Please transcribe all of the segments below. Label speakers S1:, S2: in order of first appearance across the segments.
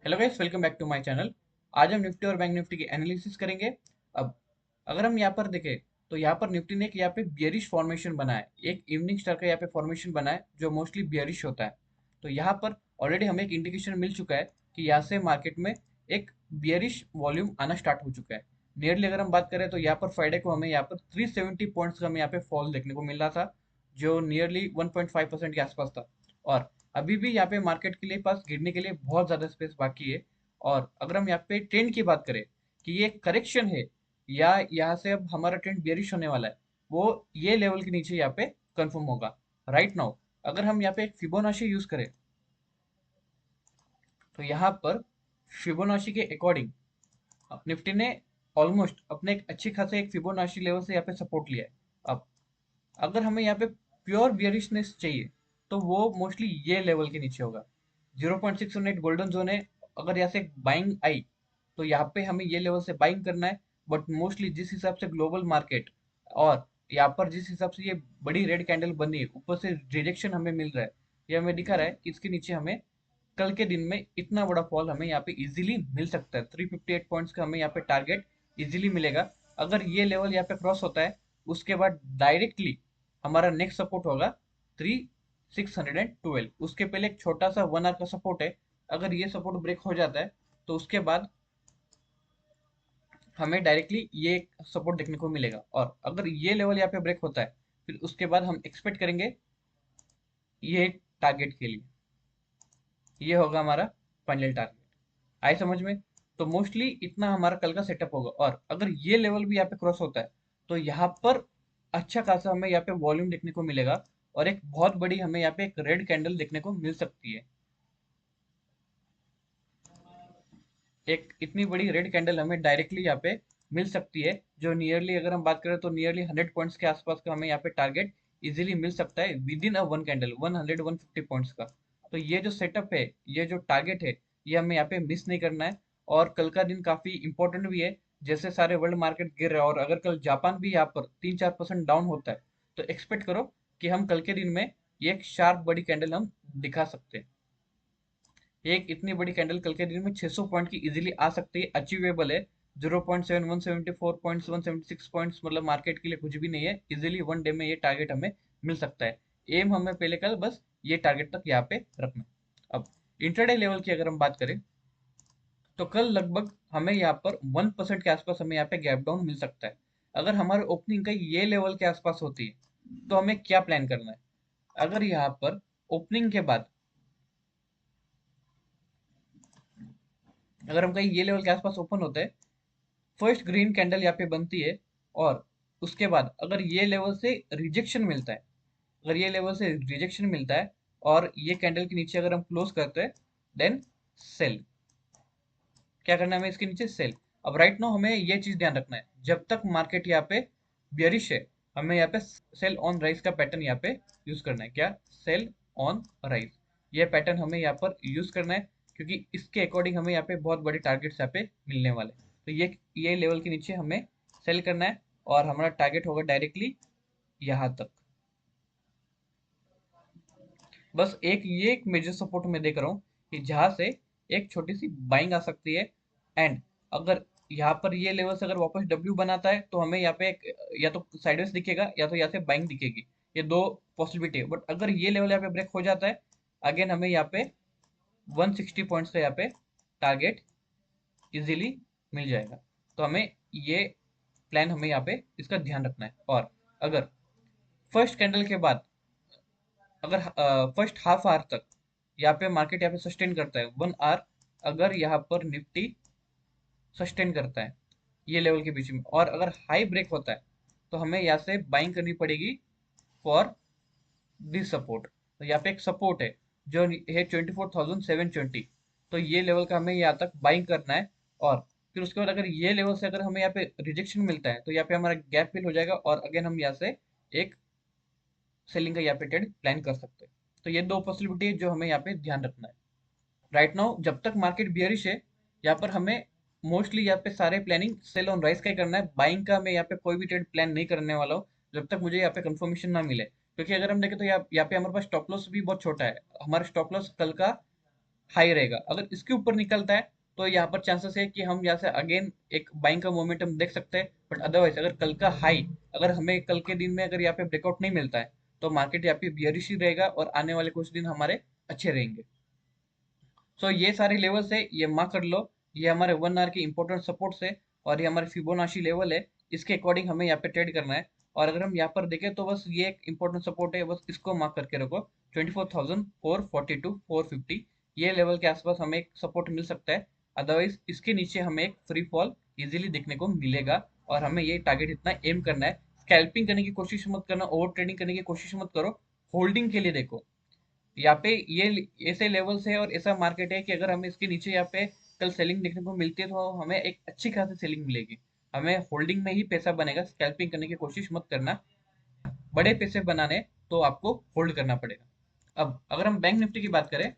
S1: Hello guys, welcome back to my channel. आज हम Nifty और बैंक निफ्टी की एनालिसिस करेंगे। अब अगर हम यहाँ पर देखें तो यहाँ पर निफ्टी ने एक यहाँ पे बियरिश फॉर्मेशन बना है, एक इवनिंग स्टार का यहाँ पे फॉर्मेशन बना है जो मोस्टली बियरिश होता है। तो यहाँ पर ऑलरेडी हमें एक इंडिकेशन मिल चुका है कि यहाँ से मार्केट में एक बियरिश वॉल्यूम आना स्टार्ट हो चुका है। नियरली अगर हम बात करें तो यहाँ पर फ्राइडे को हमें यहाँ पर 370 पॉइंट्स का हमें यहाँ पे फॉल देखने को मिल रहा था, जो नियरली 1.5% के आसपास था। और अभी भी यहाँ पे मार्केट के लिए पास गिरने के लिए बहुत ज्यादा स्पेस बाकी है। और अगर हम यहाँ पे ट्रेंड की बात करें कि ये करेक्शन है या यहाँ से अब हमारा ट्रेंड बेरिश होने वाला है, वो ये लेवल के नीचे यहाँ पे कंफर्म होगा राइट नाउ। अगर हम यहाँ पे एक फिबोनाची यूज करें तो यहाँ पर फिबोनाची के अकॉर्डिंग निफ्टी ने ऑलमोस्ट अपने एक अच्छी खासे एक फिबोनाची लेवल से यहाँ पे सपोर्ट लिया है। अब अगर हमें यहाँ पे प्योर बियरिशनेस चाहिए तो वो मोस्टली ये लेवल के नीचे होगा। 0.618 गोल्डन जोन है। अगर यहाँ से बाइंग आई तो यहाँ पे हमें ये लेवल से बाइंग करना है। बट मोस्टली जिस हिसाब से ग्लोबल मार्केट और यहाँ पर जिस हिसाब से ये बड़ी रेड कैंडल बनी है, ऊपर से रिजेक्शन हमें मिल रहा है, ये हमें दिखा रहा है कि इसके नीचे हमें कल के दिन में इतना बड़ा फॉल हमें यहाँ पे इजीली मिल सकता है। 358 पॉइंट्स का हमें यहाँ पे टारगेट इजीली मिलेगा। अगर ये लेवल यहाँ पे क्रॉस होता है उसके बाद डायरेक्टली हमारा नेक्स्ट सपोर्ट होगा 3612। उसके पहले एक छोटा सा 1 आवर का सपोर्ट है। अगर ये सपोर्ट ब्रेक हो जाता है तो उसके बाद हमें डायरेक्टली ये सपोर्ट देखने को मिलेगा। और अगर ये लेवल यहाँ पे ब्रेक होता है फिर उसके बाद हम एक्सपेक्ट करेंगे ये टारगेट के लिए ये होगा हमारा फाइनल टारगेट। आए समझ में? तो मोस्टली इतना हमारा कल का सेटअप होगा। और अगर ये लेवल भी यहाँ पे क्रॉस होता है तो यहाँ पर अच्छा खासा हमें यहाँ पे वॉल्यूम देखने को मिलेगा और एक बहुत बड़ी हमें यहाँ पे एक रेड कैंडल देखने को मिल सकती है। एक इतनी बड़ी रेड कैंडल हमें डायरेक्टली यहाँ पे मिल सकती है, जो नियरली अगर हम बात करें तो नियरली 100 पॉइंट्स के आसपास का हमें यहाँ पे टारगेट इजीली मिल सकता है with in a one candle 100-150 points का। तो ये जो सेटअप है, ये जो टारगेट है, ये हमें यहाँ पे मिस नहीं करना है। और कल का दिन काफी इंपॉर्टेंट भी है। जैसे सारे वर्ल्ड मार्केट गिर रहे हैं और अगर कल जापान भी यहाँ पर 3-4% डाउन होता है तो एक्सपेक्ट करो कि हम कल के दिन में ये एक शार्प बड़ी कैंडल हम दिखा सकते हैं। एक इतनी बड़ी कैंडल कल के दिन में 600 पॉइंट की इजीली आ सकती है, अचीवेबल है। 0.7174 पॉइंट्स, 176 पॉइंट्स मतलब मार्केट के लिए कुछ भी नहीं है। इजीली वन डे में ये टारगेट हमें मिल सकता है। एम हमें पहले कल बस ये टारगेट तक यहाँ पे रखना। अब इंट्राडे लेवल की अगर हम बात करें तो कल लगभग हमें यहाँ पर 1% के आसपास हमें यहाँ पे गैप डाउन मिल सकता है। अगर हमारे ओपनिंग का ये लेवल के आसपास होती है तो हमें क्या प्लान करना है? अगर यहाँ पर ओपनिंग के बाद अगर हम कहीं ये लेवल के आसपास ओपन होते हैं, फर्स्ट ग्रीन कैंडल यहाँ पे बनती है और उसके बाद अगर ये लेवल से रिजेक्शन मिलता है, अगर ये लेवल से रिजेक्शन मिलता है और ये कैंडल के नीचे अगर हम क्लोज करते हैं, देन सेल। क्या करना है हमें? इसके नीचे सेल। अब राइट नाउ हमें ये चीज ध्यान रखना है, जब तक मार्केट यहाँ पे बियरिश है हमें यहाँ पे सेल ऑन राइज का पैटर्न यहाँ पे यूज करना है। क्या? सेल ऑन राइज, ये पैटर्न हमें यहाँ पर यूज करना है, क्योंकि इसके अकॉर्डिंग हमें यहाँ पे बहुत बड़े टारगेट्स यहाँ पे मिलने वाले हैं। तो ये लेवल के नीचे हमें सेल करना है और हमारा टारगेट होगा डायरेक्टली यहाँ तक। बस एक मेजर सपोर्ट मैं देख रहा हूँ कि जहां से एक छोटी सी बाइंग आ सकती है। एंड अगर यहाँ पर ये लेवल से अगर वापस डब्ल्यू बनाता है तो हमें यहाँ पे एक या तो साइडवेज दिखेगा या तो यहाँ से बाइंग दिखेगी। ये दो पॉसिबिलिटी है। बट अगर ये लेवल यहाँ पे ब्रेक हो जाता है, अगेन हमें यहाँ पे 160 पॉइंट्स का यहाँ पे टारगेट इजीली मिल जाएगा। तो हमें ये प्लान हमें यहाँ पे इसका ध्यान रखना है। और अगर फर्स्ट कैंडल के बाद अगर फर्स्ट हाफ आवर तक यहाँ पे मार्केट यहाँ पे सस्टेन करता है, 1 आवर अगर यहाँ पर निफ्टी सस्टेन करता है ये लेवल के बीच में और अगर हाई ब्रेक होता है तो हमें यहाँ से बाइंग करनी पड़ेगी फॉर दिस सपोर्ट। तो यहाँ पे एक सपोर्ट है जो है 24,720। तो ये लेवल का हमें यहाँ तक बाइंग करना है। और फिर उसके बाद अगर ये लेवल से अगर हमें यहाँ पे रिजेक्शन मिलता है तो यहाँ पे हमारा गैप फिल हो जाएगा और अगेन हम यहाँ से एक सेलिंग का यहाँ पे ट्रेड प्लान कर सकते हैं। तो ये दो पॉसिबिलिटी है जो हमें यहाँ पे ध्यान रखना है। राइट नाउ जब तक मार्केट बियरिश है यहाँ पर हमें मोस्टली यहाँ पे सारे प्लानिंग सेल ऑन राइस का ही करना है। बाइंग का मैं यहाँ पे कोई भी ट्रेड प्लान नहीं करने वाला हूँ जब तक मुझे यहाँ पे कंफर्मेशन ना मिले। क्योंकि अगर हम देखें तो यहाँ पे हमारे पास स्टॉप लॉस भी बहुत छोटा है। हमारा स्टॉप लॉस कल का हाई रहेगा। अगर इसके ऊपर निकलता है तो यहाँ पर चांसेस है कि हम यहाँ से अगेन एक बाइंग का मोमेंटम देख सकते हैं। बट अदरवाइज अगर कल का हाई, अगर हमें कल के दिन में अगर यहाँ पे ब्रेकआउट नहीं मिलता है तो मार्केट यहाँ पे बियरिश ही रहेगा और आने वाले कुछ दिन हमारे अच्छे रहेंगे। सो ये सारे लेवल्स है, ये मार्क कर लो। ये हमारे 1 आवर के इंपॉर्टेंट सपोर्ट्स है और ये हमारे फिबोनाची लेवल है। इसके अकॉर्डिंग हमें यहाँ पे ट्रेड करना है। और अगर हम यहाँ पर देखें तो बस ये एक इंपॉर्टेंट सपोर्ट है, बस इसको मार्क करके रखो। 24,440 टू 450 ये लेवल के आसपास हमें एक सपोर्ट मिल सकता है। अदरवाइज इसके नीचे हमें एक फ्री फॉल इजीली देखने को मिलेगा और हमें ये टारगेट इतना एम करना है। स्कैल्पिंग करने की कोशिश मत करना, ओवर ट्रेडिंग करने की कोशिश मत करो, होल्डिंग के लिए देखो। यहाँ पे ये ऐसे लेवल्स है और ऐसा मार्केट है कि अगर हमें इसके नीचे यहाँ पे कल सेलिंग देखने को मिलती है तो हमें एक अच्छी खासी सेलिंग मिलेगी। हमें होल्डिंग में ही पैसा बनेगा, स्कैल्पिंग करने की कोशिश मत करना। बड़े पैसे बनाने तो आपको होल्ड करना पड़ेगा। अब अगर हम बैंक निफ्टी की बात करें,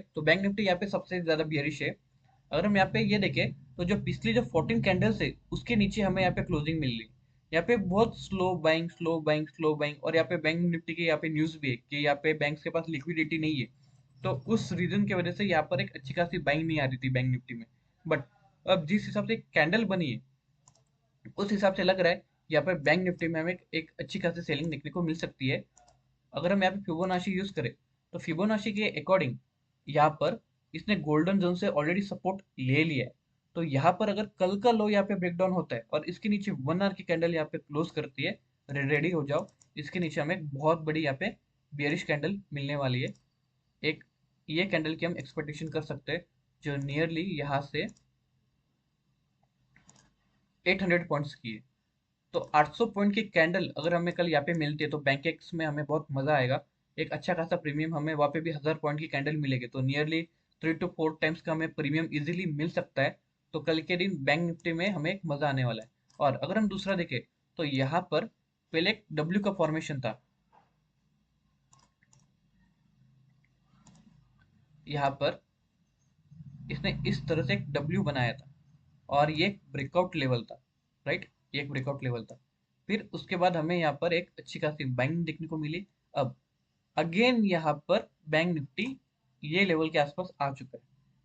S1: तो बैंक निफ्टी यहाँ पे सबसे ज्यादा बियरिश है। अगर हम यहाँ पे ये देखें तो जो पिछली जो 14 कैंडल्स है उसके नीचे हमें यहाँ पे क्लोजिंग मिल रही है। यहाँ पे बहुत slow buying, slow buying, slow buying. और यहाँ पे बैंक निफ्टी के यहाँ पे न्यूज भी है कि यहाँ पे बैंक के पास लिक्विडिटी नहीं है। तो उस रीजन की वजह से यहाँ पर एक अच्छी खासी बाइंग नहीं आ रही थी बैंक निफ्टी में। बट अब जिस हिसाब से कैंडल बनी है उस हिसाब से लग रहा है यहाँ पर बैंक निफ्टी में हमें एक अच्छी खासी सेलिंग देखने को मिल सकती है। अगर हम यहाँ पे फिबोनाची यूज करें तो फिबोनाची के अकॉर्डिंग यहाँ पर इसने गोल्डन जोन से ऑलरेडी सपोर्ट ले लिया है। तो यहाँ पर अगर कल का लो यहाँ पे ब्रेकडाउन होता है और इसके नीचे 1 आवर की कैंडल यहाँ पे क्लोज करती है, रेडी हो जाओ। इसके नीचे हमें एक बहुत बड़ी यहाँ पे बियरिश कैंडल मिलने वाली है। एक ये कैंडल की हम एक्सपेक्टेशन कर सकते हैं जो नियरली यहाँ से 800 पॉइंट्स की है। तो 800 पॉइंट की कैंडल अगर हमें कल यहाँ पे मिलती है तो बैंक एक्स में हमें बहुत मजा आएगा। एक अच्छा खासा प्रीमियम, हमें वहाँ पे भी 1000 पॉइंट की कैंडल मिलेगी तो नियरली 3 to 4 टाइम्स का हमें प्रीमियम इजीली मिल सकता है। तो कल के दिन बैंक निफ्टी में हमें एक मजा आने वाला है। और अगर हम दूसरा देखें तो यहाँ पर पहले एक डब्ल्यू का फॉर्मेशन था। यहाँ पर इसने इस तरह से एक डब्ल्यू बनाया था और ये एक ब्रेकआउट लेवल था, राइट। ये एक ब्रेकआउट लेवल था। फिर उसके बाद हमें यहाँ पर एक अच्छी खासी बाइंग देखने को मिली। अब अगेन यहाँ पर बैंक निफ्टी ये लेवल के आसपास आ चुका है।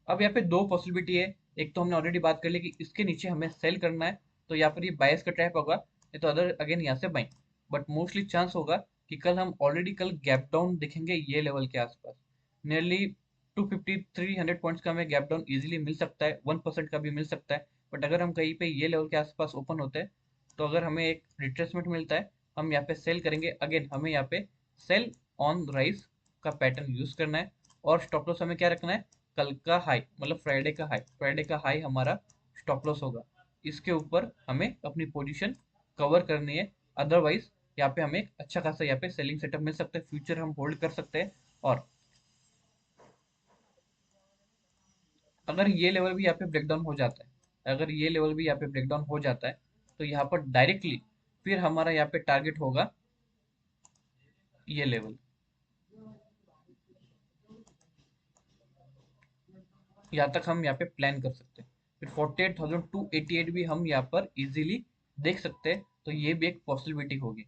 S1: अब यहाँ पे दो पॉसिबिलिटी है। एक तो हमने ऑलरेडी बात कर ली कि इसके नीचे हमें सेल करना है तो यहाँ पर ये बायस का ट्रैप होगा, नहीं तो अदर अगेन यहाँ से बाइंग। बट मोस्टली चांस होगा कि कल हम ऑलरेडी कल गैप डाउन देखेंगे ये लेवल के आसपास। नियरली 250 300 पॉइंट्स का हमें गैप डाउन इजीली मिल सकता है, 1% का भी मिल सकता है। बट अगर हम कहीं पे ये लेवल के आसपास ओपन होते हैं तो अगर हमें एक रिट्रेसमेंट मिलता है हम यहाँ पे सेल करेंगे। अगेन हमें यहाँ पे सेल ऑन राइज का पैटर्न यूज करना है। और स्टॉप लॉस हमें क्या रखना है, कल का हाई मतलब फ्राइडे का हाई हमारा स्टॉप लॉस होगा। इसके ऊपर हमें अपनी पोजीशन कवर करनी है। अदरवाइज यहाँ पे हमें एक अच्छा खासा यहाँ पे सेलिंग सेटअप मिल सकता है, फ्यूचर हम होल्ड कर सकते हैं। और अगर ये लेवल भी यहाँ पे ब्रेकडाउन हो जाता है, अगर ये लेवल भी यहाँ पे ब्रेकडाउन हो जाता है तो यहाँ पर डायरेक्टली फिर हमारा यहाँ पे टारगेट होगा ये लेवल। यहाँ तक हम यहाँ पे प्लान कर सकते हैं। फिर 48,288 भी हम यहाँ पर इजीली देख सकते हैं। तो ये भी एक पॉसिबिलिटी होगी।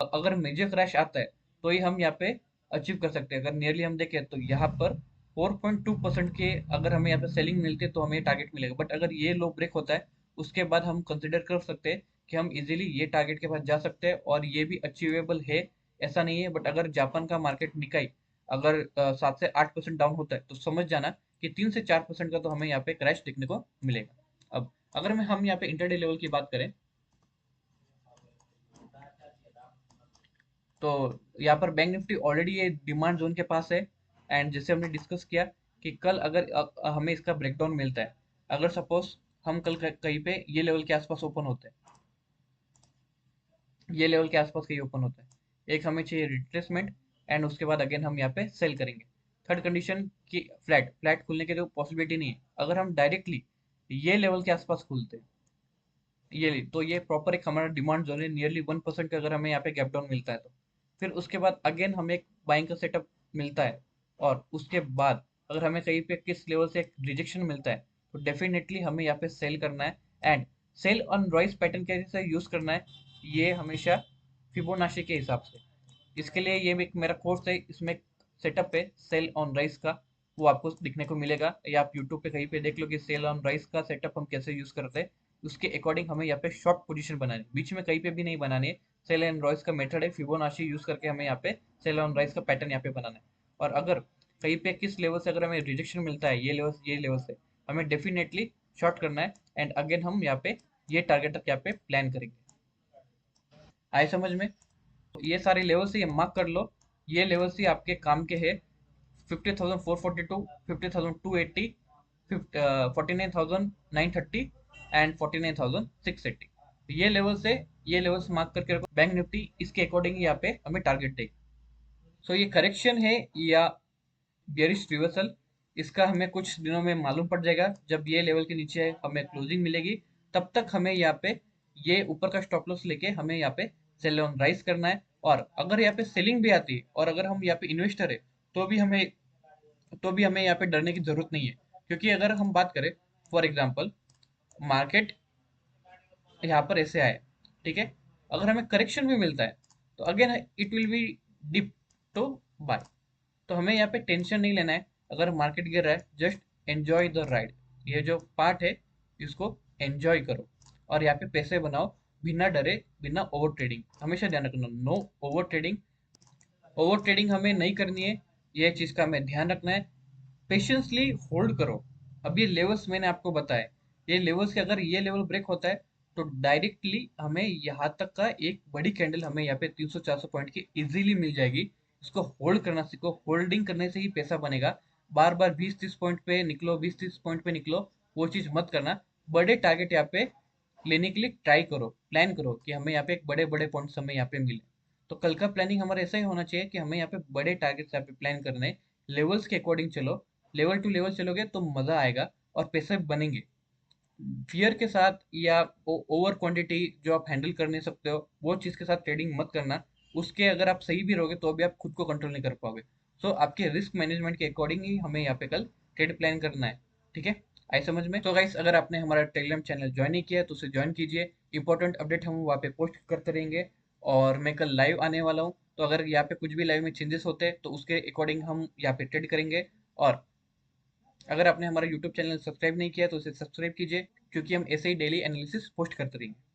S1: अगर मेजर क्रैश आता है तो ही हम यहाँ पे अचीव कर सकते हैं। अगर नियरली हम देखें तो यहाँ पर 4.2% के अगर हमें यहाँ पे सेलिंग मिलती है तो हमें टारगेट मिलेगा। बट अगर ये लो ब्रेक होता है उसके बाद हम कंसिडर कर सकते हैं कि हम इजीली ये टारगेट के पास जा सकते हैं और ये भी अचीवेबल है, ऐसा नहीं है। बट अगर जापान का मार्केट निकाई अगर 7 से 8% डाउन होता है तो समझ जाना कि 3 से 4% का तो हमें यहाँ पे क्रैश देखने को मिलेगा। अब अगर हम यहाँ पे इंटरडे लेवल की बात करें तो यहाँ पर बैंक निफ्टी ऑलरेडी ये डिमांड जोन के पास है। एंड जैसे हमने डिस्कस किया कि कल अगर हमें इसका ब्रेकडाउन मिलता है, अगर सपोज हम कल कहीं पे ये लेवल के आसपास ओपन होते हैं, ये लेवल के आसपास कहीं ओपन होता है, एक हमें चाहिए रिट्रेसमेंट एंड उसके बाद अगेन हम यहाँ पे सेल करेंगे। थर्ड कंडीशन की फ्लैट फ्लैट खुलने की तो पॉसिबिलिटी नहीं है। अगर हम डायरेक्टली ये लेवल के आसपास खुलते हैं, तो ये प्रॉपर एक हमारा डिमांड जोन है। नियरली 1% का अगर हमें यहाँ पे गैप डाउन मिलता है तो फिर उसके बाद अगेन हमें एक बाइंग का सेटअप मिलता है। और उसके बाद अगर हमें कहीं पे किस लेवल से एक रिजेक्शन मिलता है तो डेफिनेटली हमें यहाँ पे सेल करना है। And sell on rise pattern कैसे यूज करना है, ये हमेशा फिबोनाची के हिसाब से। इसके लिए ये एक मेरा कोर्स है, इसमें सेटअप पे सेल ऑन राइस का वो आपको दिखने को मिलेगा, या आप यूट्यूब पे कहीं पे देख लो कि सेल ऑन राइस का सेटअप हम कैसे यूज करते हैं। उसके अकॉर्डिंग हमें यहाँ पे शॉर्ट पोजीशन बनानी, बीच में कहीं पे भी नहीं बनानी है। सेल ऑन राइस का मेथड है फिबोनाची यूज करके हमें यहाँ पे सेल ऑन राइस का पैटर्न यहाँ पे बनाना है। और अगर कहीं पे किस लेवल से अगर हमें रिजेक्शन मिलता है ये लेवल से, हमें डेफिनेटली शॉर्ट करना है। एंड अगेन हम यहाँ पे ये टारगेट तक यहाँ पे प्लान करेंगे। आए समझ में? ये सारे लेवल से ये मार्क कर लो, ये लेवल से आपके काम के है। 50,442, 50,280, 49,930 एंड 49,680। ये लेवल से ये लेवल्स मार्क करके रखो। बैंक निफ्टी इसके अकॉर्डिंग यहाँ पे हमें टारगेट देगी। सो ये करेक्शन है या बेयरिश रिवर्सल, इसका हमें कुछ दिनों में मालूम पड़ जाएगा। जब ये लेवल के नीचे हमें क्लोजिंग मिलेगी, तब तक हमें यहाँ पे ये ऊपर का स्टॉप लॉस लेके हमें यहाँ पे सेल ऑन राइज करना है। और अगर यहाँ पे सेलिंग भी आती है और अगर हम यहाँ पे इन्वेस्टर है, तो भी हमें यहाँ पे डरने की जरूरत नहीं है। क्योंकि अगर हम बात करें, फॉर एग्जाम्पल मार्केट यहाँ पर ऐसे आए, ठीक है, अगर हमें करेक्शन भी मिलता है तो again it will be dip to buy. तो हमें यहाँ पे टेंशन नहीं लेना है। अगर मार्केट गिर रहा है, जस्ट एंजॉय द राइड। ये जो पार्ट है इसको एंजॉय करो और यहाँ पे पैसे बनाओ, बिना डरे, बिना ओवर ट्रेडिंग। हमेशा ध्यान रखना, no over trading. Over trading हमें नहीं करनी है, ये चीज का हमें ध्यान रखना है। पेशेंसली होल्ड करो। अब ये लेवल्स मैंने आपको बताए, ये लेवल्स के अगर ये लेवल ब्रेक होता है तो डायरेक्टली हमें यहाँ तक का एक बड़ी कैंडल हमें यहाँ पे 300-400 पॉइंट की इजीली मिल जाएगी। इसको होल्ड करना सीखो, होल्डिंग करने से ही पैसा बनेगा। बार बार 20-30 पॉइंट पे निकलो, 20-30 पॉइंट पे निकलो, वो चीज मत करना। बड़े टारगेट यहाँ पे लेने के लिए ट्राई करो, प्लान करो कि हमें यहाँ पे एक बड़े बड़े पॉइंट्स हमें यहाँ पे मिले। तो कल का प्लानिंग हमारा ऐसा ही होना चाहिए कि हमें यहाँ पे बड़े टारगेट्स यहाँ पे प्लान करने, लेवल्स के अकॉर्डिंग चलो। लेवल टू लेवल चलोगे तो मजा आएगा और पैसे बनेंगे। फियर के साथ या ओवर क्वांटिटी जो आप हैंडल कर नहीं सकते हो, वो चीज के साथ ट्रेडिंग मत करना। उसके अगर आप सही भी रहोगे तो भी आप खुद को कंट्रोल नहीं कर पाओगे। सो आपके रिस्क मैनेजमेंट के अकॉर्डिंग ही हमें यहाँ पे कल ट्रेड प्लान करना है। ठीक है, आई समझ में? तो गाइस, अगर आपने हमारा टेलीग्राम चैनल ज्वाइन नहीं किया है तो उसे ज्वाइन कीजिए। इंपॉर्टेंट अपडेट हम वहाँ पे पोस्ट करते रहेंगे। और मैं कल लाइव आने वाला हूँ, तो अगर यहाँ पे कुछ भी लाइव में चेंजेस होते हैं तो उसके अकॉर्डिंग हम यहाँ पे ट्रेड करेंगे। और अगर आपने हमारा यूट्यूब चैनल सब्सक्राइब नहीं किया तो उसे सब्सक्राइब कीजिए, क्योंकि हम ऐसे ही डेली एनालिसिस पोस्ट करते रहेंगे।